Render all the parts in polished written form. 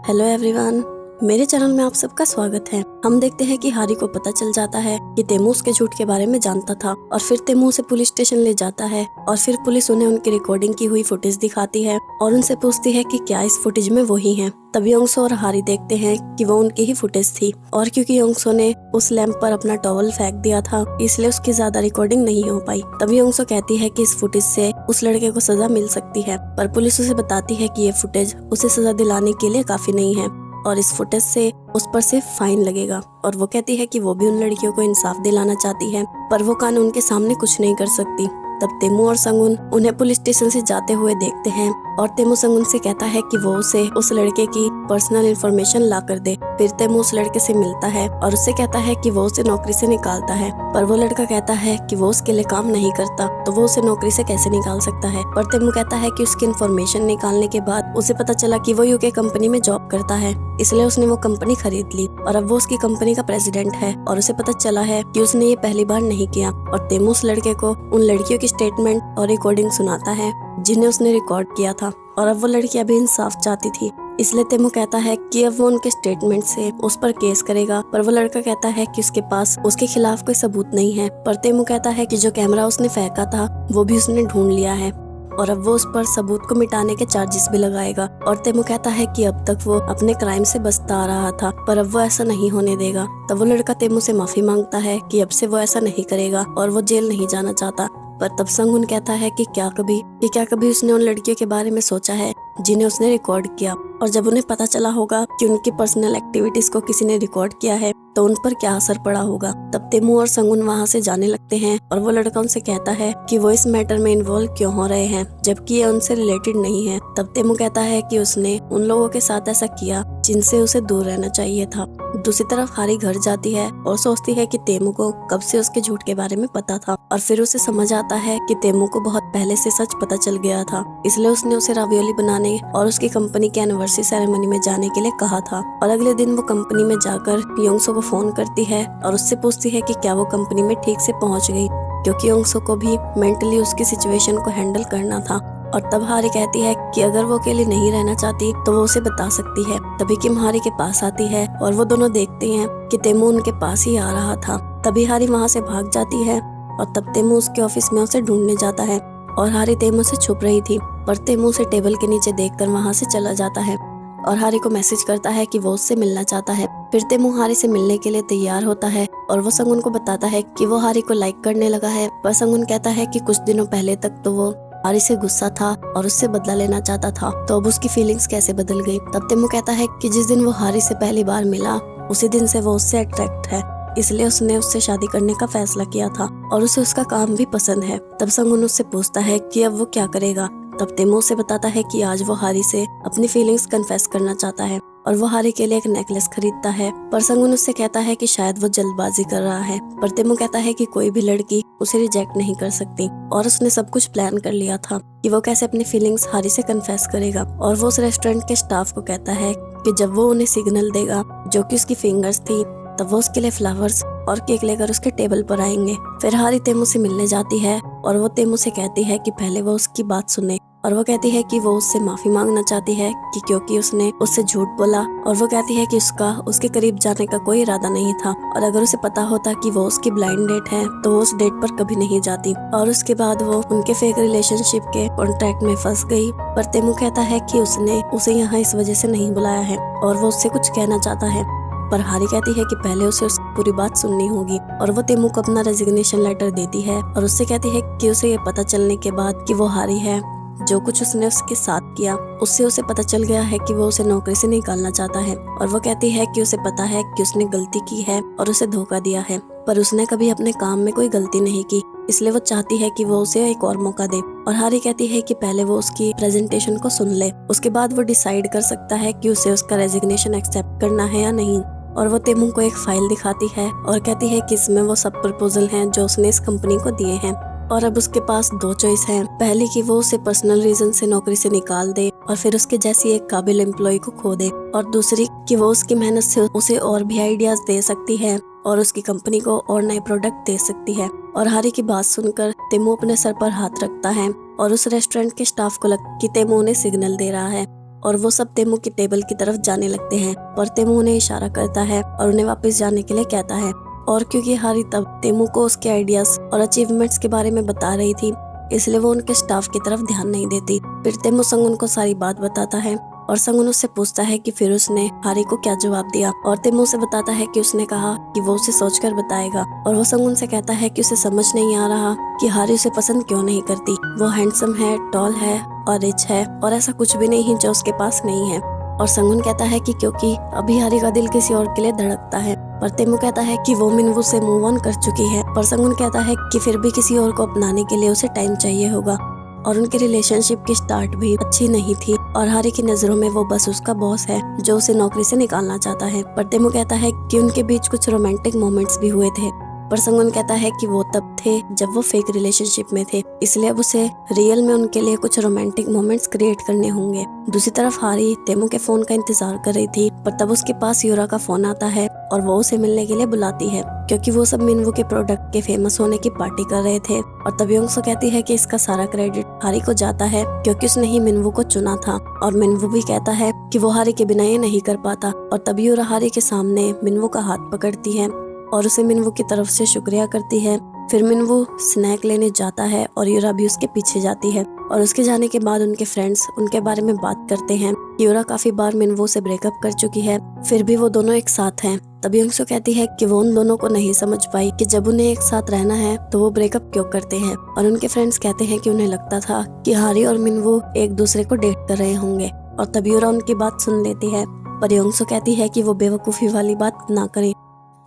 Hello everyone, मेरे channel में आप सबका स्वागत है। हम देखते हैं कि हारी को पता चल जाता है कि तेमू उसके झूठ के बारे में जानता था और फिर तेमू उसे पुलिस स्टेशन ले जाता है और फिर पुलिस उन्हें उनकी रिकॉर्डिंग की हुई फुटेज दिखाती है और उनसे पूछती है कि क्या इस फुटेज में वही हैं। तभी योंगसो और हारी देखते हैं कि वो उनकी ही फुटेज थी और क्योंकि योंगसो ने उस लैंप पर अपना टॉवल फेंक दिया था इसलिए उसकी ज्यादा रिकॉर्डिंग नहीं हो पाई। तभी योंगसो कहती है कि इस फुटेज से उस लड़के को सजा मिल सकती है, पर पुलिस उसे बताती है कि ये फुटेज उसे सजा दिलाने के लिए काफी नहीं है और इस फुटेज से उस पर सिर्फ फाइन लगेगा। और वो कहती है कि वो भी उन लड़कियों को इंसाफ दिलाना चाहती है पर वो कानून के सामने कुछ नहीं कर सकती। तब तेमू और संगुन उन्हें पुलिस स्टेशन से जाते हुए देखते हैं और तेमू संगुन से कहता है कि वो उसे उस लड़के की पर्सनल इंफॉर्मेशन ला कर दे। फिर तेमू उस लड़के से मिलता है और उससे कहता है कि वो उसे नौकरी से निकालता है, पर वो लड़का कहता है कि वो उसके लिए काम नहीं करता तो वो उसे नौकरी से कैसे निकाल सकता है। पर तेमू कहता है कि उसकी इंफॉर्मेशन निकालने के बाद उसे पता चला कि वो यूके कंपनी में जॉब करता है, इसलिए उसने वो कंपनी खरीद ली और अब वो उसकी कंपनी का प्रेसिडेंट है और उसे पता चला है कि उसने ये पहली बार नहीं किया। और तेमू उस लड़के को उन लड़कियों की स्टेटमेंट और रिकॉर्डिंग सुनाता है जिन्हें उसने रिकॉर्ड किया था और अब वो लड़की अभी इंसाफ चाहती थी, इसलिए तेमू कहता है कि अब वो उनके स्टेटमेंट से उस पर केस करेगा। पर वो लड़का कहता है कि उसके पास उसके खिलाफ कोई सबूत नहीं है। पर तेमू कहता है कि जो कैमरा उसने फेंका था वो भी उसने ढूंढ लिया है और अब वो उस पर सबूत को मिटाने के चार्जेस भी लगाएगा। और तेमू कहता है कि अब तक वो अपने क्राइम से बचता आ रहा था पर अब वो ऐसा नहीं होने देगा। तब वो लड़का तेमू से माफी मांगता है कि अब से वो ऐसा नहीं करेगा और वो जेल नहीं जाना चाहता। पर तब संगुन कहता है कि क्या कभी उसने उन लड़कियों के बारे में सोचा है जिन्हें उसने रिकॉर्ड किया, और जब उन्हें पता चला होगा कि उनकी पर्सनल एक्टिविटीज को किसी ने रिकॉर्ड किया है तो उन पर क्या असर पड़ा होगा। तब तेमू और संगुन वहाँ से जाने लगते हैं और वो लड़का उनसे कहता है कि वो इस मैटर में इन्वॉल्व क्यों हो रहे हैं जबकि ये उनसे रिलेटेड नहीं है। तब तेमू कहता है कि उसने उन लोगों के साथ ऐसा किया जिनसे उसे दूर रहना चाहिए था। दूसरी तरफ हारी घर जाती है और सोचती है कि तेमू को कब से उसके झूठ के बारे में पता था और फिर उसे समझ आता है कि तेमू को बहुत पहले से सच पता चल गया था, इसलिए उसने उसे रावियोली बनाने और उसकी कंपनी के एनिवर्सरी सेरेमनी में जाने के लिए कहा था। और अगले दिन वो कंपनी में जाकर योंगसो को फोन करती है और उससे पूछती है कि क्या वो कंपनी में ठीक से पहुंच गई, क्योंकि योंगसो को भी मेंटली उसकी सिचुएशन को हैंडल करना था। और तब हारी कहती है कि अगर वो अकेले नहीं रहना चाहती तो वो उसे बता सकती है। तभी किम हारी के पास आती है और वो दोनों देखते हैं कि तेमू उनके पास ही आ रहा था। तभी हारी वहाँ से भाग जाती है और तब तेमू उसके ऑफिस में उसे ढूंढने जाता है और हारी तेमू से छुप रही थी, पर तेमू उसे टेबल के नीचे देखकर वहाँ से चला जाता है और हारी को मैसेज करता है कि वो उससे मिलना चाहता है। फिर तेमू हारी से मिलने के लिए तैयार होता है और वो संगुन को बताता है कि वो हारी को लाइक करने लगा है, पर संगुन कहता है कि कुछ दिनों पहले तक तो वो हारी से गुस्सा था और उससे बदला लेना चाहता था, तो अब उसकी फीलिंग्स कैसे बदल गई। तब तेमू कहता है कि जिस दिन वो हारी से पहली बार मिला उसी दिन से वो उससे अट्रैक्ट है, इसलिए उसने उससे शादी करने का फैसला किया था और उसे उसका काम भी पसंद है। तब संगुन उससे पूछता है कि अब वो क्या करेगा। तब तेमू उसे बताता है कि आज वो हारी से अपनी फीलिंग्स कन्फेस करना चाहता है और वो हारी के लिए एक नेकलेस खरीदता है। पर संगुन उससे कहता है कि शायद वो जल्दबाजी कर रहा है, पर तेमू कहता है कि कोई भी लड़की उसे रिजेक्ट नहीं कर सकती और उसने सब कुछ प्लान कर लिया था कि वो कैसे अपनी फीलिंग्स हारी से कन्फेस करेगा। और वो उस रेस्टोरेंट के स्टाफ को कहता है कि जब वो उन्हें सिग्नल देगा जो कि उसकी फिंगर्स थी तब वो उसके लिए फ्लावर्स और केक लेकर उसके टेबल पर आएंगे। फिर हारी तेमू से मिलने जाती है और वो तेमू से कहती है कि पहले वो उसकी बात सुने और वो कहती है कि वो उससे माफी मांगना चाहती है कि क्योंकि उसने उससे झूठ बोला, और वो कहती है कि उसका उसके करीब जाने का कोई इरादा नहीं था और अगर उसे पता होता कि वो उसकी ब्लाइंड डेट है तो वो उस डेट पर कभी नहीं जाती। और उसके बाद वो उनके फेक रिलेशनशिप के कॉन्ट्रैक्ट में फंस गई। पर तेमू कहता है कि उसने उसे यहाँ इस वजह से नहीं बुलाया है और वो उससे कुछ कहना चाहता है, पर हारी कहती है कि पहले उसे उसकी पूरी बात सुननी होगी। और वो तेमू को अपना रेजिग्नेशन लेटर देती है और उससे कहती है कि उसे ये पता चलने के बाद कि वो हारी है, जो कुछ उसने उसके साथ किया उससे उसे पता चल गया है कि वो उसे नौकरी से निकालना चाहता है। और वो कहती है कि उसे पता है कि उसने गलती की है और उसे धोखा दिया है, पर उसने कभी अपने काम में कोई गलती नहीं की, इसलिए वो चाहती है कि वो उसे एक और मौका दे। और हारी कहती है कि पहले वो उसकी प्रेजेंटेशन को सुन ले, उसके बाद वो डिसाइड कर सकता है कि उसे उसका रेजिग्नेशन एक्सेप्ट करना है या नहीं। और वो तेमू को एक फाइल दिखाती है और कहती है कि इसमें वो सब प्रपोजल हैं जो उसने इस कंपनी को दिए हैं और अब उसके पास दो चॉइस हैं, पहली कि वो उसे पर्सनल रीजन से नौकरी से निकाल दे और फिर उसके जैसी एक काबिल एम्प्लॉय को खो दे, और दूसरी कि वो उसकी मेहनत से उसे और भी आइडियाज दे सकती है और उसकी कंपनी को और नए प्रोडक्ट दे सकती है। और हारी की बात सुनकर तेमू अपने सर पर हाथ रखता है और उस रेस्टोरेंट के स्टाफ को लग कि तेमू उन्हें सिग्नल दे रहा है और वो सब तेमू की टेबल की तरफ जाने लगते हैं, पर तेमू उन्हें इशारा करता है और उन्हें वापस जाने के लिए कहता है। और क्योंकि हारी तब तेमू को उसके आइडियाज और अचीवमेंट्स के बारे में बता रही थी, इसलिए वो उनके स्टाफ की तरफ ध्यान नहीं देती। फिर तेमू संगुन को सारी बात बताता है और संगुन उससे पूछता है कि फिर उसने हारी को क्या जवाब दिया, और तेमू उसे बताता है कि उसने कहा कि वो उसे सोचकर बताएगा। और वो संगुन से कहता है कि उसे समझ नहीं आ रहा कि हारी उसे पसंद क्यों नहीं करती। वो हैंडसम है, टॉल है और रिच है, और ऐसा कुछ भी नहीं जो उसके पास नहीं है। और संगुन कहता है कि क्योंकि अभी हारी का दिल किसी और के लिए धड़कता है। पर तेमू कहता है कि वो मिनवू से मूव ऑन कर चुकी है। पर संगुन कहता है कि फिर भी किसी और को अपनाने के लिए उसे टाइम चाहिए होगा, और उनकी रिलेशनशिप की स्टार्ट भी अच्छी नहीं थी, और हारी की नजरों में वो बस उसका बॉस है जो उसे नौकरी से निकालना चाहता है। पर तेमू कहता है कि उनके बीच कुछ रोमांटिक मोमेंट्स भी हुए थे। पर संगुन कहता है कि वो तब थे जब वो फेक रिलेशनशिप में थे, इसलिए अब उसे रियल में उनके लिए कुछ रोमांटिक मोमेंट्स क्रिएट करने होंगे। दूसरी तरफ हारी तेमू के फोन का इंतजार कर रही थी, पर तब उसके पास यूरा का फोन आता है और वो उसे मिलने के लिए बुलाती है, क्योंकि वो सब मिनवू के प्रोडक्ट के फेमस होने की पार्टी कर रहे थे। और तब योंगसो कहती है कि इसका सारा क्रेडिट हारी को जाता है, क्योंकि उसने ही मिनवू को चुना था। और मिनवू भी कहता है कि वो हारी के बिना ये नहीं कर पाता। और तब यूरा हारी के सामने मिनवू का हाथ पकड़ती है और उसे मिनवू की तरफ से शुक्रिया करती है। फिर मिनवू स्नैक लेने जाता है और यूरा भी उसके पीछे जाती है, और उसके जाने के बाद उनके फ्रेंड्स उनके बारे में बात करते हैं। यूरा काफी बार मिनवू से ब्रेकअप कर चुकी है, फिर भी वो दोनों एक साथ हैं। तभी योंगसो कहती है कि वो उन दोनों को नहीं समझ पाई कि जब उन्हें एक साथ रहना है तो वो ब्रेकअप क्यों करते हैं। और उनके फ्रेंड्स कहते हैं कि उन्हें लगता था कि हारी और मिनवू एक दूसरे को डेट कर रहे होंगे। और तभी यूरा उनकी बात सुन लेती है, पर योंगसो कहती है कि वो बेवकूफी वाली बात ना करें।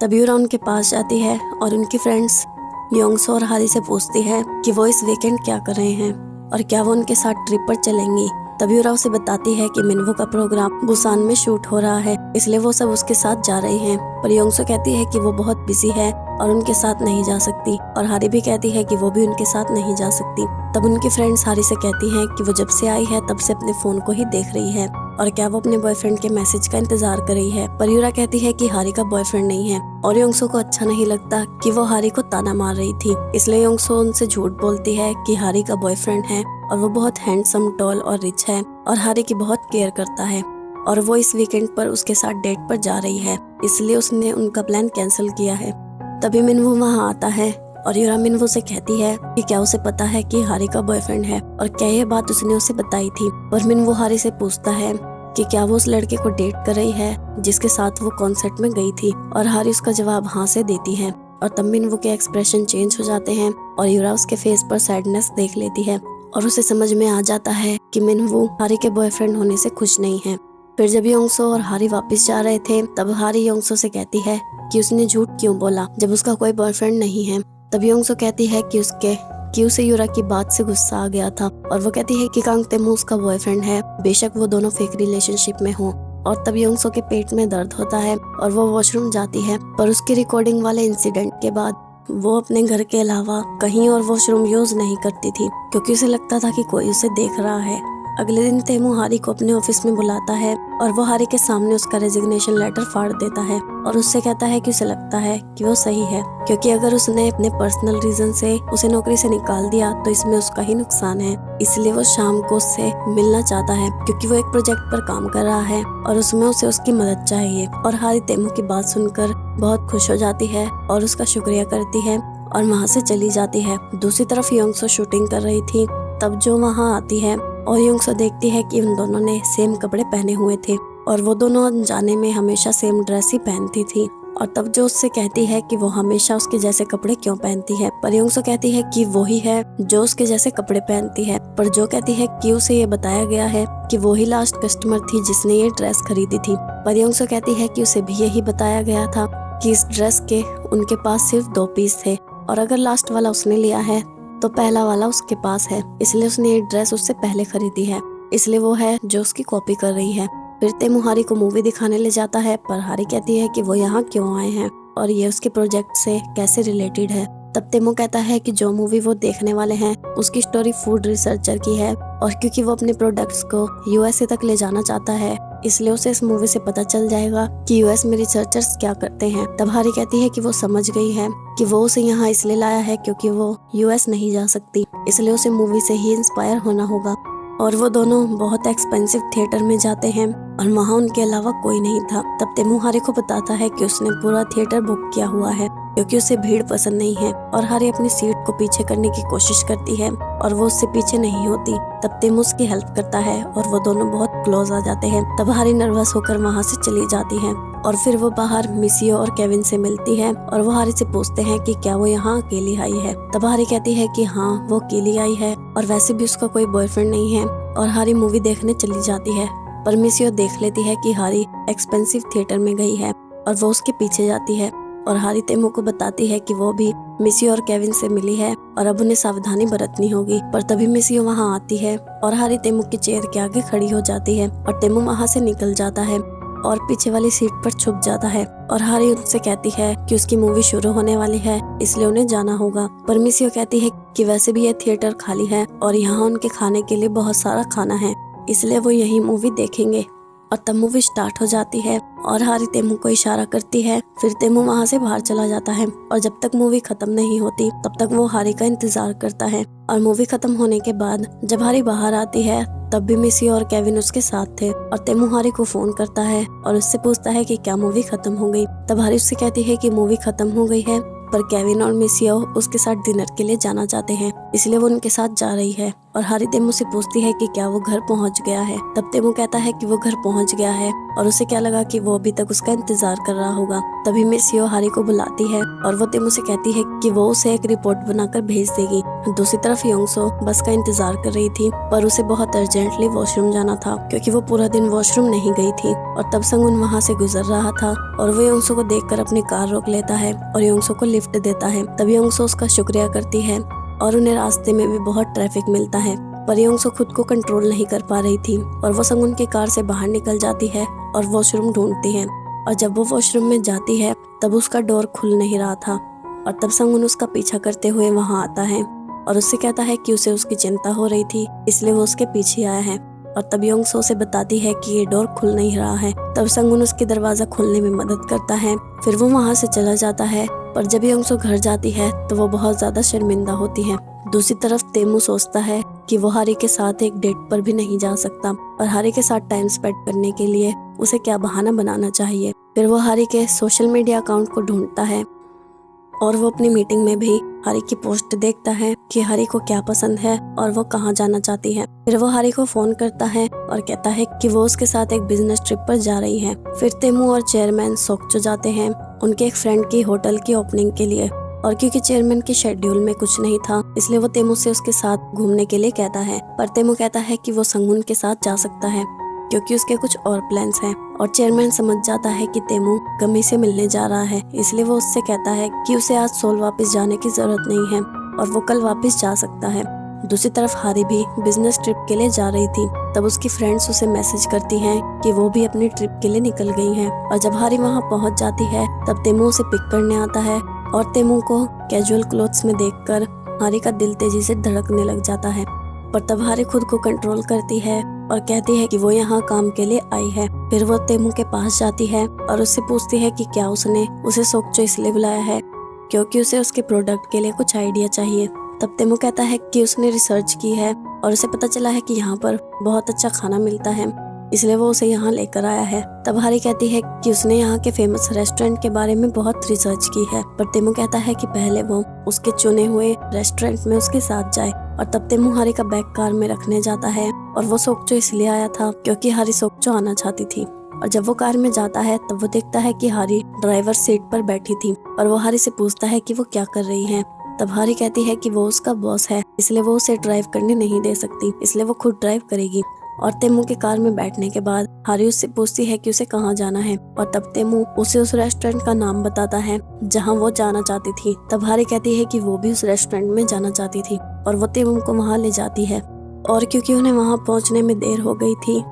तभी यूरा उनके पास जाती है और उनकी फ्रेंड्स योंगसो और हारी से पूछती है कि वो इस वीकेंड क्या कर रहे हैं और क्या वो उनके साथ ट्रिप पर चलेंगी। तभी यूरा उसे बताती है कि मिनवू का प्रोग्राम बुसान में शूट हो रहा है, इसलिए वो सब उसके साथ जा रहे हैं। पर योंगसो कहती है कि वो बहुत बिजी है और उनके साथ नहीं जा सकती, और हारी भी कहती है कि वो भी उनके साथ नहीं जा सकती। तब उनकी फ्रेंड्स हारी से कहती हैं कि वो जब से आई है तब से अपने फोन को ही देख रही है, और क्या वो अपने बॉयफ्रेंड के मैसेज का इंतजार कर रही है। पर यूरा कहती है कि हारी का बॉयफ्रेंड नहीं है, और योंगसो को अच्छा नहीं लगता कि वो हारी को ताना मार रही थी, इसलिए योंगसो उनसे झूठ बोलती है कि हारी का बॉयफ्रेंड है और वो बहुत हैंडसम, टॉल और रिच है और हारी की बहुत केयर करता है, और वो इस वीकेंड पर उसके साथ डेट पर जा रही है, इसलिए उसने उनका प्लान कैंसिल किया है। तभी मिनवू वहाँ आता है और यूरा मिनवू से कहती है कि क्या उसे पता है कि हारी का बॉयफ्रेंड है और क्या यह बात उसने उसे बताई थी। और मिनवू हारी से पूछता है कि क्या वो उस लड़के को डेट कर रही है जिसके साथ वो कॉन्सर्ट में गई थी, और हारी उसका जवाब हाँ से देती है। और तब मिनवू के एक्सप्रेशन चेंज हो जाते हैं और यूरा उसके फेस पर सैडनेस देख लेती है, और उसे समझ में आ जाता है कि मिनवू हारी के बॉयफ्रेंड होने से खुश नहीं है। फिर जब योंगसो और हारी वापस जा रहे थे, तब हारी योंगसो से कहती है कि उसने झूठ क्यों बोला जब उसका कोई बॉयफ्रेंड नहीं है। तब योंगसो कहती है कि उसे यूरा की बात से गुस्सा आ गया था, और वो कहती है कि कांग तेमू उसका बॉयफ्रेंड है, बेशक वो दोनों फेक रिलेशनशिप में हो। और तब योंगसो के पेट में दर्द होता है और वो वॉशरूम जाती है, पर उसकी रिकॉर्डिंग वाले इंसिडेंट के बाद वो अपने घर के अलावा कहीं और वॉशरूम यूज नहीं करती थी, क्योंकि उसे लगता था कि कोई उसे देख रहा है। अगले दिन तेमू हारी को अपने ऑफिस में बुलाता है और वो हारी के सामने उसका रेजिग्नेशन लेटर फाड़ देता है, और उससे कहता है कि उसे लगता है कि वो सही है, क्योंकि अगर उसने अपने पर्सनल रीजन से उसे नौकरी से निकाल दिया तो इसमें उसका ही नुकसान है। इसलिए वो शाम को उससे मिलना चाहता है, क्योंकि वो एक प्रोजेक्ट पर काम कर रहा है और उसमें उसे उसकी मदद चाहिए। और हारी तेमू की बात सुनकर बहुत खुश हो जाती है और उसका शुक्रिया करती है और वहाँ से चली जाती है। दूसरी तरफ योंगसो शूटिंग कर रही थी, तब जो वहाँ आती है और योंगसो देखती है कि उन दोनों ने सेम कपड़े पहने हुए थे, और वो दोनों अनजाने में हमेशा सेम ड्रेस ही पहनती थी। और तब जो उससे कहती है कि वो हमेशा उसके जैसे कपड़े क्यों पहनती है, पर योंगसो कहती है कि वो ही है जो उसके जैसे कपड़े पहनती है। पर जो कहती है कि उसे ये बताया गया है कि वो ही लास्ट कस्टमर थी जिसने ये ड्रेस खरीदी थी। पर योंगसो कहती है कि उसे भी यही बताया गया था कि इस ड्रेस के उनके पास सिर्फ 2 पीस थे, और अगर लास्ट वाला उसने लिया है तो पहला वाला उसके पास है, इसलिए उसने ये ड्रेस उससे पहले खरीदी है, इसलिए वो है जो उसकी कॉपी कर रही है। फिर तेमू हारी को मूवी दिखाने ले जाता है, पर हारी कहती है कि वो यहाँ क्यों आए हैं और ये उसके प्रोजेक्ट से कैसे रिलेटेड है। तब तेमू कहता है कि जो मूवी वो देखने वाले हैं उसकी स्टोरी फूड रिसर्चर की है, और क्योंकि वो अपने प्रोडक्ट्स को यूएसए तक ले जाना चाहता है, इसलिए उसे इस मूवी से पता चल जाएगा कि यूएस में रिसर्चर्स क्या करते हैं। तब हारी कहती है कि वो समझ गई है कि वो उसे यहाँ इसलिए लाया है क्योंकि वो यूएस नहीं जा सकती, इसलिए उसे मूवी से ही इंस्पायर होना होगा। और वो दोनों बहुत एक्सपेंसिव थिएटर में जाते हैं और वहाँ उनके अलावा कोई नहीं था। तब तेमू हारी को बताता है कि उसने पूरा थिएटर बुक किया हुआ है क्योंकि उसे भीड़ पसंद नहीं है और हारी अपनी सीट को पीछे करने की कोशिश करती है और वो उससे पीछे नहीं होती। तब तेमू उसकी हेल्प करता है और वो दोनों बहुत क्लोज आ जाते हैं। तब हारी नर्वस होकर वहाँ से चली जाती है और फिर वो बाहर मिसियो और केविन से मिलती है और वो हारी से पूछते हैं कि क्या वो यहाँ अकेली आई है। तब हारी कहती है कि हाँ, वो अकेली आई है और वैसे भी उसका कोई बॉयफ्रेंड नहीं है और हारी मूवी देखने चली जाती है। पर मिसियो देख लेती है कि हारी एक्सपेंसिव थिएटर में गई है और वो उसके पीछे जाती है और हारी तेमू को बताती है कि वो भी मिसियो और केविन से मिली है और अब उन्हें सावधानी बरतनी होगी। पर तभी मिसियो वहाँ आती है और हारी तेमू की चेयर के आगे खड़ी हो जाती है और तेमू वहाँ से निकल जाता है और पीछे वाली सीट पर छुप जाता है और हारी उनसे कहती है कि उसकी मूवी शुरू होने वाली है इसलिए उन्हें जाना होगा। पर मिसियो कहती है कि वैसे भी ये थिएटर खाली है और यहाँ उनके खाने के लिए बहुत सारा खाना है इसलिए वो यही मूवी देखेंगे। और तब मूवी स्टार्ट हो जाती है और हारी तेमू को इशारा करती है। फिर तेमू वहाँ से बाहर चला जाता है और जब तक मूवी खत्म नहीं होती तब तक वो हारी का इंतजार करता है। और मूवी खत्म होने के बाद जब हारी बाहर आती है तब भी मिसियो और केविन उसके साथ थे और तेमू हारी को फोन करता है और उससे पूछता है कि क्या मूवी खत्म हो गई। तब हारी उससे कहती है कि मूवी खत्म हो गई है पर केविन और मिसियो उसके साथ डिनर के लिए जाना चाहते हैं इसलिए वो उनके साथ जा रही है। और हारी तेमू से पूछती है कि क्या वो घर पहुंच गया है। तब तेमू कहता है कि वो घर पहुंच गया है और उसे क्या लगा कि वो अभी तक उसका इंतजार कर रहा होगा। तभी मिसियो हारी को बुलाती है और वो तेमू से कहती है कि वो उसे एक रिपोर्ट बनाकर भेज देगी। दूसरी तरफ योंगसो बस का इंतजार कर रही थी पर उसे बहुत अर्जेंटली वॉशरूम जाना था क्योंकि वो पूरा दिन वॉशरूम नहीं गई थी। और तब संगुन वहाँ से गुजर रहा था और वो योंगसो को देखकर अपनी कार रोक लेता है और योंगसो को लिफ्ट देता है। तब योंगसो उसका शुक्रिया करती है और उन्हें रास्ते में भी बहुत ट्रैफिक मिलता है पर योंगसो खुद को कंट्रोल नहीं कर पा रही थी और वो संगुन की कार से बाहर निकल जाती है और वॉशरूम ढूंढती है। और जब वो वॉशरूम में जाती है तब उसका डोर खुल नहीं रहा था और तब संगुन उसका पीछा करते हुए वहाँ आता है और उससे कहता है कि उसे उसकी चिंता हो रही थी इसलिए वो उसके पीछे आया है। और तब योंगसो से बताती है कि ये डोर खुल नहीं रहा है। तब संगुन उसकी दरवाजा खोलने में मदद करता है। फिर वो वहाँ से चला जाता है पर जब योंगसो घर जाती है तो वो बहुत ज्यादा शर्मिंदा होती है। दूसरी तरफ तेमू सोचता है कि वो हारी के साथ एक डेट पर भी नहीं जा सकता और हारी के साथ टाइम स्पेंड करने के लिए उसे क्या बहाना बनाना चाहिए। फिर वो हारी के सोशल मीडिया अकाउंट को ढूंढता है और वो अपनी मीटिंग में भी हारी की पोस्ट देखता है कि हारी को क्या पसंद है और वो कहाँ जाना चाहती है। फिर वो हारी को फोन करता है और कहता है कि वो उसके साथ एक बिजनेस ट्रिप पर जा रही है। फिर तेमू और चेयरमैन सोक्चो जाते हैं उनके एक फ्रेंड की होटल की ओपनिंग के लिए और क्योंकि चेयरमैन के शेड्यूल में कुछ नहीं था इसलिए वो तेमू से उसके साथ घूमने के लिए कहता है। पर तेमू कहता है कि वो संगुन के साथ जा सकता है क्योंकि उसके कुछ और प्लान्स हैं। और चेयरमैन समझ जाता है कि तेमू गमी से मिलने जा रहा है इसलिए वो उससे कहता है कि उसे आज सोल वापस जाने की जरूरत नहीं है और वो कल वापस जा सकता है। दूसरी तरफ हारी भी बिजनेस ट्रिप के लिए जा रही थी। तब उसकी फ्रेंड्स उसे मैसेज करती हैं कि वो भी अपनी ट्रिप के लिए निकल गई हैं। और जब हारी वहाँ पहुँच जाती है तब तेमू उसे पिक करने आता है और तेमू को कैजुअल क्लोथ्स में देखकर हारी का दिल तेजी से धड़कने लग जाता है। पर तब हारी खुद को कंट्रोल करती है और कहती है कि वो यहाँ काम के लिए आई है। फिर वो तेमू के पास जाती है और उससे पूछती है कि क्या उसने उसे सोक्चो इसलिए बुलाया है क्योंकि उसे उसके प्रोडक्ट के लिए कुछ आइडिया चाहिए। तब तेमू कहता है कि उसने रिसर्च की है और उसे पता चला है कि यहाँ पर बहुत अच्छा खाना मिलता है इसलिए वो उसे यहाँ लेकर आया है। तब हारी कहती है कि उसने यहाँ के फेमस रेस्टोरेंट के बारे में बहुत रिसर्च की है। पर तेमू कहता है कि पहले वो उसके चुने हुए रेस्टोरेंट में उसके साथ जाए। और तब तेमू हारी का बैग कार में रखने जाता है और वो सोक्चो इसलिए आया था क्योंकि हारी सोक्चो आना चाहती थी। और जब वो कार में जाता है तब वो देखता है कि हारी ड्राइवर सीट पर बैठी थी और वो हारी से पूछता है कि वो क्या कर रही है। तब हारी कहती है कि वो उसका बॉस है इसलिए वो उसे ड्राइव करने नहीं दे सकती इसलिए वो खुद ड्राइव करेगी। और तेमू के कार में बैठने के बाद हारी उससे पूछती है कि उसे कहाँ जाना है और तब तेमू उसे उस रेस्टोरेंट का नाम बताता है जहाँ वो जाना चाहती थी। तब हारी कहती है कि वो भी उस रेस्टोरेंट में जाना चाहती थी और वो तेमू को वहाँ ले जाती है। और क्योंकि उन्हें वहाँ पहुँचने में देर हो गई थी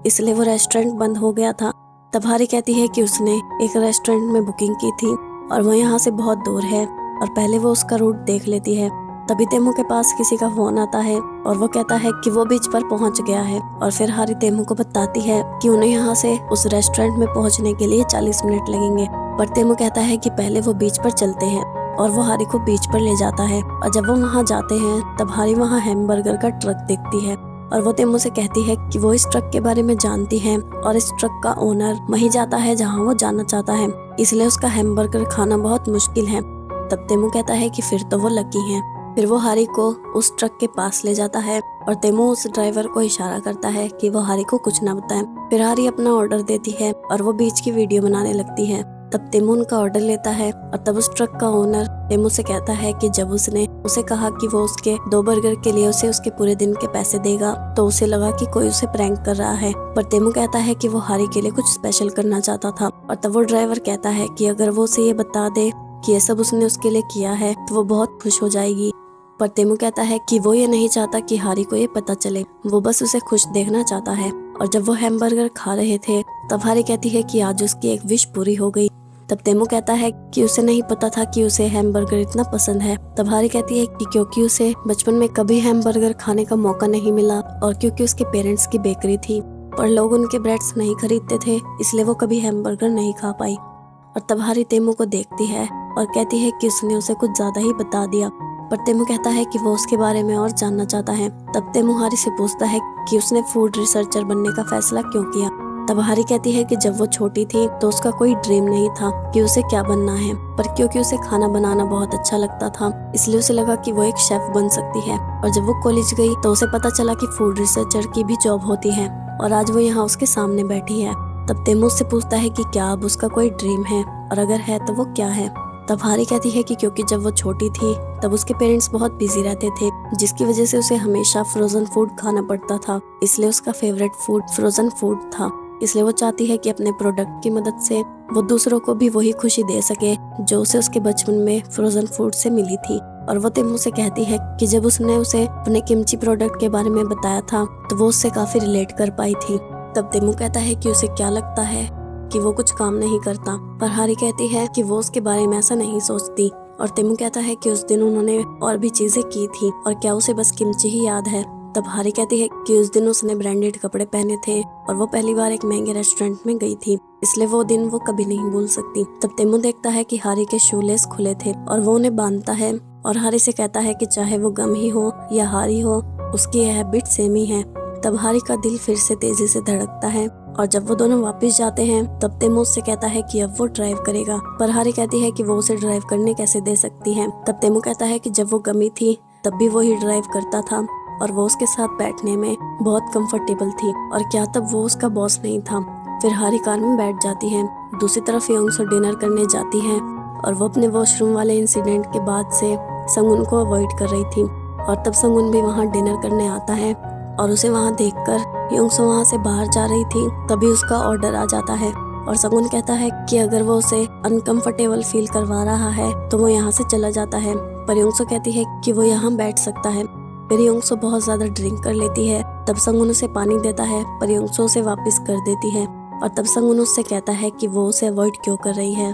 इसलिए वो रेस्टोरेंट बंद हो गया था। तब हारी कहती है कि उसने एक रेस्टोरेंट में बुकिंग की थी और वो यहाँ से बहुत दूर है और पहले वो उसका रूट देख लेती है। तभी तेमू के पास किसी का फोन आता है और वो कहता है कि वो बीच पर पहुंच गया है। और फिर हारी तेमू को बताती है कि उन्हें यहाँ से उस रेस्टोरेंट में पहुंचने के लिए 40 मिनट लगेंगे। पर तेमू कहता है कि पहले वो बीच पर चलते हैं और वो हारी को बीच पर ले जाता है। और जब वो वहाँ जाते हैं तब हारी वहाँ हैमबर्गर का ट्रक देखती है और वो तेमू से कहती है कि वो इस ट्रक के बारे में जानती है और इस ट्रक का ओनर वहीं जाता है जहाँ वो जाना चाहता है, इसलिए उसका हैमबर्गर खाना बहुत मुश्किल है। तब तेमू कहता है कि फिर तो वो लकी है। फिर वो हारी को उस ट्रक के पास ले जाता है और तेमू उस ड्राइवर को इशारा करता है कि वो हारी को कुछ ना बताए। फिर हारी अपना ऑर्डर देती है और वो बीच की वीडियो बनाने लगती है। तब तेमू उनका ऑर्डर लेता है और तब उस ट्रक का ओनर तेमू से कहता है कि जब उसने उसे कहा कि वो उसके 2 बर्गर के लिए उसे उसके पूरे दिन के पैसे देगा तो उसे लगा कि कोई उसे प्रैंक कर रहा है, पर तेमू कहता है कि वो हारी के लिए कुछ स्पेशल करना चाहता था। और तब वो ड्राइवर कहता है कि अगर वो उसे ये बता दे कि ये सब उसने उसके लिए किया है तो वो बहुत खुश हो जाएगी। पर तेमू कहता है कि वो ये नहीं चाहता कि हारी को ये पता चले, वो बस उसे खुश देखना चाहता है। और जब वो हैमबर्गर खा रहे थे तब हारी कहती है कि आज उसकी एक विश पूरी हो गई। तब तेमू कहता है कि उसे नहीं पता था कि उसे हैमबर्गर इतना पसंद है। तब हारी कहती है कि क्योंकि उसे बचपन में कभी हैमबर्गर खाने का मौका नहीं मिला और क्योंकि उसके पेरेंट्स की बेकरी थी पर लोग उनके ब्रेड्स नहीं खरीदते थे, इसलिए वो कभी हैमबर्गर नहीं खा पाई। और तब हारी तेमू को देखती है और कहती है कि उसने उसे कुछ ज्यादा ही बता दिया, पर तेमू कहता है कि वो उसके बारे में और जानना चाहता है। तब तेमू हारी से पूछता है कि उसने फूड रिसर्चर बनने का फैसला क्यों किया। तब हारी कहती है कि जब वो छोटी थी तो उसका कोई ड्रीम नहीं था कि उसे क्या बनना है, पर क्योंकि उसे खाना बनाना बहुत अच्छा लगता था इसलिए उसे लगा कि वो एक शेफ बन सकती है। और जब वो कॉलेज गई तो उसे पता चला कि फूड रिसर्चर की भी जॉब होती है और आज वो यहाँ उसके सामने बैठी है। तब तेमू उससे पूछता है कि क्या अब उसका कोई ड्रीम है और अगर है तो वो क्या है। तब हारी कहती है कि क्योंकि जब वो छोटी थी तब उसके पेरेंट्स बहुत बिजी रहते थे जिसकी वजह से उसे हमेशा फ्रोजन फूड खाना पड़ता था, इसलिए उसका फेवरेट फूड फ्रोजन फूड था। इसलिए वो चाहती है कि अपने प्रोडक्ट की मदद से वो दूसरों को भी वही खुशी दे सके जो उसे उसके बचपन में फ्रोजन फूड से मिली थी। और वो तेमू से कहती है कि जब उसने उसे अपने किमची प्रोडक्ट के बारे में बताया था तो वो उससे काफी रिलेट कर पाई थी। तब तेमू कहता है कि उसे क्या लगता है कि वो कुछ काम नहीं करता, पर हारी कहती है कि वो उसके बारे में ऐसा नहीं सोचती। और तेमू कहता है कि उस दिन उन्होंने और भी चीजें की थी और क्या उसे बस किमची ही याद है। तब हारी कहती है कि उस दिन उसने ब्रांडेड कपड़े पहने थे और वो पहली बार एक महंगे रेस्टोरेंट में गई थी, इसलिए वो दिन वो कभी नहीं भूल सकती। तब तेमू देखता है कि हारी के शूलेस खुले थे और वो उन्हें बांधता है और हारी से कहता है कि चाहे वो गम ही हो या हारी हो उसकी यह हैबिट सेम ही है। तब हारी का दिल फिर से तेजी से धड़कता है और जब वो दोनों वापस जाते हैं तब तेमू उससे कहता है कि अब वो ड्राइव करेगा, पर हारी कहती है कि वो उसे ड्राइव करने कैसे दे सकती है। तब तेमू कहता है कि जब वो गमी थी तब भी वो ही ड्राइव करता था और वो उसके साथ बैठने में बहुत कंफर्टेबल थी और क्या तब वो उसका बॉस नहीं था। फिर हारी कार में बैठ जाती है। दूसरी तरफ योंगसो डिनर करने जाती है और वो अपने वॉशरूम वाले इंसिडेंट के बाद से संगुन को अवॉइड कर रही थी और तब संगुन भी वहाँ डिनर करने आता है और उसे वहाँ देखकर योंगसो वहाँ से बाहर जा रही थी तभी उसका ऑर्डर आ जाता है और संगुन कहता है कि अगर वो उसे अनकंफर्टेबल फील करवा रहा है तो वो यहाँ से चला जाता है, पर योंगसो कहती है कि वो यहाँ बैठ सकता है। फिर योंगसो बहुत ज्यादा ड्रिंक कर लेती है। तब संगुन उसे पानी देता है पर योंगसो उसे वापस कर देती है और तब संगुन उससे कहता है कि वो उसे अवॉइड क्यों कर रही है।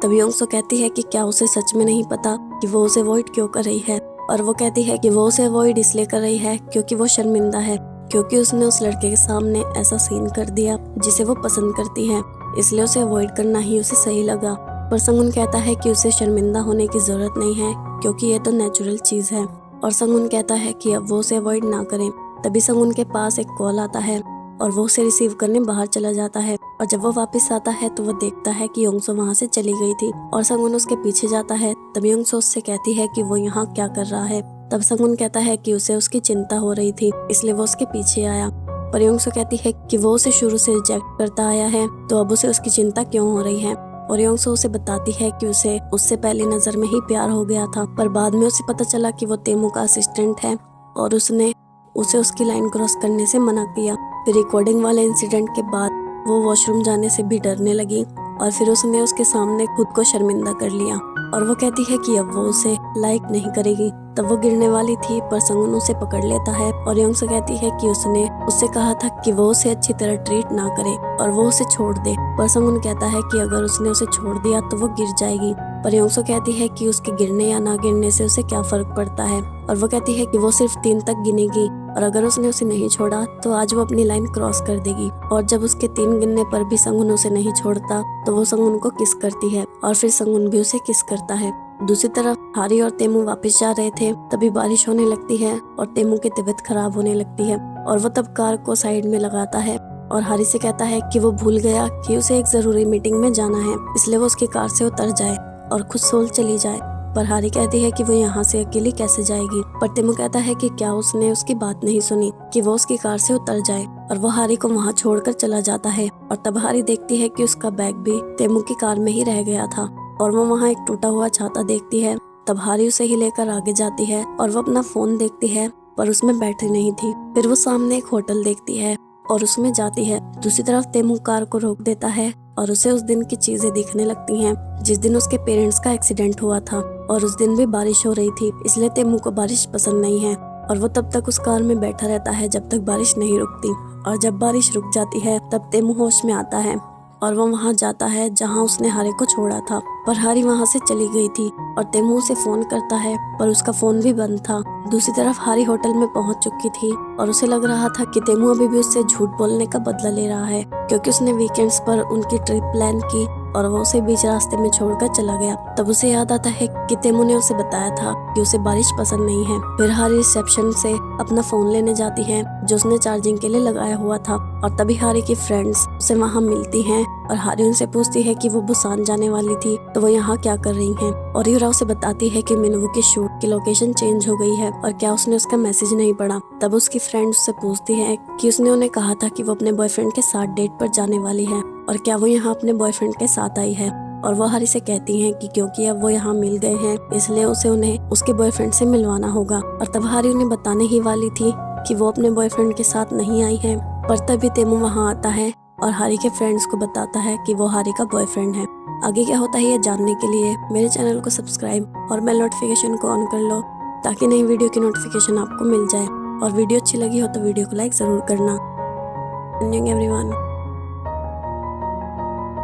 तब योंगसो कहती है कि क्या उसे सच में नहीं पता कि वो उसे अवॉइड क्यों कर रही है, और वो कहती है कि वो उसे अवॉइड इसलिए कर रही है क्योंकि वो शर्मिंदा है, क्योंकि उसने उस लड़के के सामने ऐसा सीन कर दिया जिसे वो पसंद करती है, इसलिए उसे अवॉइड करना ही उसे सही लगा। पर संगुन कहता है कि उसे शर्मिंदा होने की जरूरत नहीं है क्योंकि ये तो नेचुरल चीज है, और संगुन कहता है कि अब वो उसे अवॉइड ना करे। तभी संगुन के पास एक कॉल आता है और वो उसे रिसीव करने बाहर चला जाता है, और जब वो वापस आता है तो वो देखता है कि योंगसो वहाँ से चली गई थी और संगुन उसके पीछे जाता है। तभी योंगसो उससे कहती है कि वो यहाँ क्या कर रहा है। तब संगुन कहता है कि उसे उसकी चिंता हो रही थी इसलिए वो उसके पीछे आया, पर योंगसो कहती है कि वो उसे शुरू से रिजेक्ट करता आया है तो अब उसे उसकी चिंता क्यों हो रही है, और योंगसो उसे बताती है कि उसे उससे पहली नजर में ही प्यार हो गया था, पर बाद में उसे पता चला कि वो तेमू का असिस्टेंट है और उसने उसे उसकी लाइन क्रॉस करने से मना किया। फिर रिकॉर्डिंग वाले इंसिडेंट के बाद वो वॉशरूम जाने से भी डरने लगी और फिर उसने उसके सामने खुद को शर्मिंदा कर लिया और वो कहती है कि अब वो उसे लाइक नहीं करेगी। तब वो गिरने वाली थी पर संगुन उसे पकड़ लेता है और योंगसो कहती है कि उसने उससे कहा था कि वो उसे अच्छी तरह ट्रीट ना करे और वो उसे छोड़ दे, पर संगुन कहता है कि अगर उसने उसे छोड़ दिया तो वो गिर जाएगी, पर योंगसो कहती है कि उसके गिरने या ना गिरने से उसे क्या फर्क पड़ता है, और वो कहती है कि वो सिर्फ 3 तक गिनेगी और अगर उसने उसे नहीं छोड़ा तो आज वो अपनी लाइन क्रॉस कर देगी, और जब उसके 3 गिनने पर भी संगुन उसे नहीं छोड़ता तो वो संगुन को किस करती है और फिर संगुन भी उसे किस करता है। दूसरी तरफ हारी और तेमू वापस जा रहे थे तभी बारिश होने लगती है और तेमू की तबीयत खराब होने लगती है। और वो तब कार को साइड में लगाता है और हारी से कहता है कि वो भूल गया कि उसे एक जरूरी मीटिंग में जाना है, इसलिए वो उसकी कार से उतर जाए और खुद सोल चली जाए। पर हारी कहती है कि वो यहाँ से अकेली कैसे जाएगी, पर तेमू कहता है कि क्या उसने उसकी बात नहीं सुनी कि वो उसकी कार से उतर जाए, और वो हारी को वहाँ छोड़कर चला जाता है। और तब हारी देखती है कि उसका बैग भी तेमू की कार में ही रह गया था और वो वहाँ एक टूटा हुआ छाता देखती है। तब हारी उसे ही लेकर आगे जाती है और वो अपना फोन देखती है, पर उसमें बैटरी नहीं थी। फिर वो सामने एक होटल देखती है और उसमें जाती है। दूसरी तरफ तेमू कार को रोक देता है और उसे उस दिन की चीजें दिखने लगती हैं जिस दिन उसके पेरेंट्स का एक्सीडेंट हुआ था, और उस दिन भी बारिश हो रही थी, इसलिए तेमू को बारिश पसंद नहीं है। और वो तब तक उस कार में बैठा रहता है जब तक बारिश नहीं रुकती, और जब बारिश रुक जाती है तब तेमू होश में आता है और वो वहाँ जाता है जहाँ उसने हारी को छोड़ा था। पर हारी वहाँ से चली गई थी और तेमू उसे फोन करता है, पर उसका फोन भी बंद था। दूसरी तरफ हारी होटल में पहुँच चुकी थी और उसे लग रहा था कि तेमू अभी भी उससे झूठ बोलने का बदला ले रहा है, क्योंकि उसने वीकेंड्स पर उनकी ट्रिप प्लान की और वो उसे बीच रास्ते में छोड़कर चला गया। तब उसे याद आता है कि तेमू ने उसे बताया था कि उसे बारिश पसंद नहीं है। फिर हारी रिसेप्शन से अपना फोन लेने जाती है जो उसने चार्जिंग के लिए लगाया हुआ था, और तभी हारी की फ्रेंड्स उसे वहाँ मिलती हैं और हारी उनसे पूछती है कि वो बुसान जाने वाली थी तो वो यहाँ क्या कर रही हैं। और यूरा उसे बताती है कि मिनवू की शूट की लोकेशन चेंज हो गई है और क्या उसने उसका मैसेज नहीं पढ़ा। तब उसकी फ्रेंड उससे पूछती है कि उसने उन्हें कहा था कि वो अपने बॉयफ्रेंड के साथ डेट पर जाने वाली है और क्या वो यहाँ अपने बॉयफ्रेंड के साथ आई है। और वो हारी से कहती हैं कि क्योंकि अब वो यहाँ मिल गए हैं इसलिए उसे उन्हें उसके बॉयफ्रेंड से मिलवाना होगा। और तब हारी उन्हें बताने ही वाली थी कि वो अपने बॉयफ्रेंड के साथ नहीं आई है, पर तभी तेमू वहाँ आता है और हारी के फ्रेंड्स को बताता है कि वो हारी का बॉयफ्रेंड है। आगे क्या होता है ये जानने के लिए मेरे चैनल को सब्सक्राइब और बेल नोटिफिकेशन को ऑन कर लो ताकि नई वीडियो की नोटिफिकेशन आपको मिल जाए। और वीडियो अच्छी लगी हो तो वीडियो को लाइक जरूर करना। एवरीवन।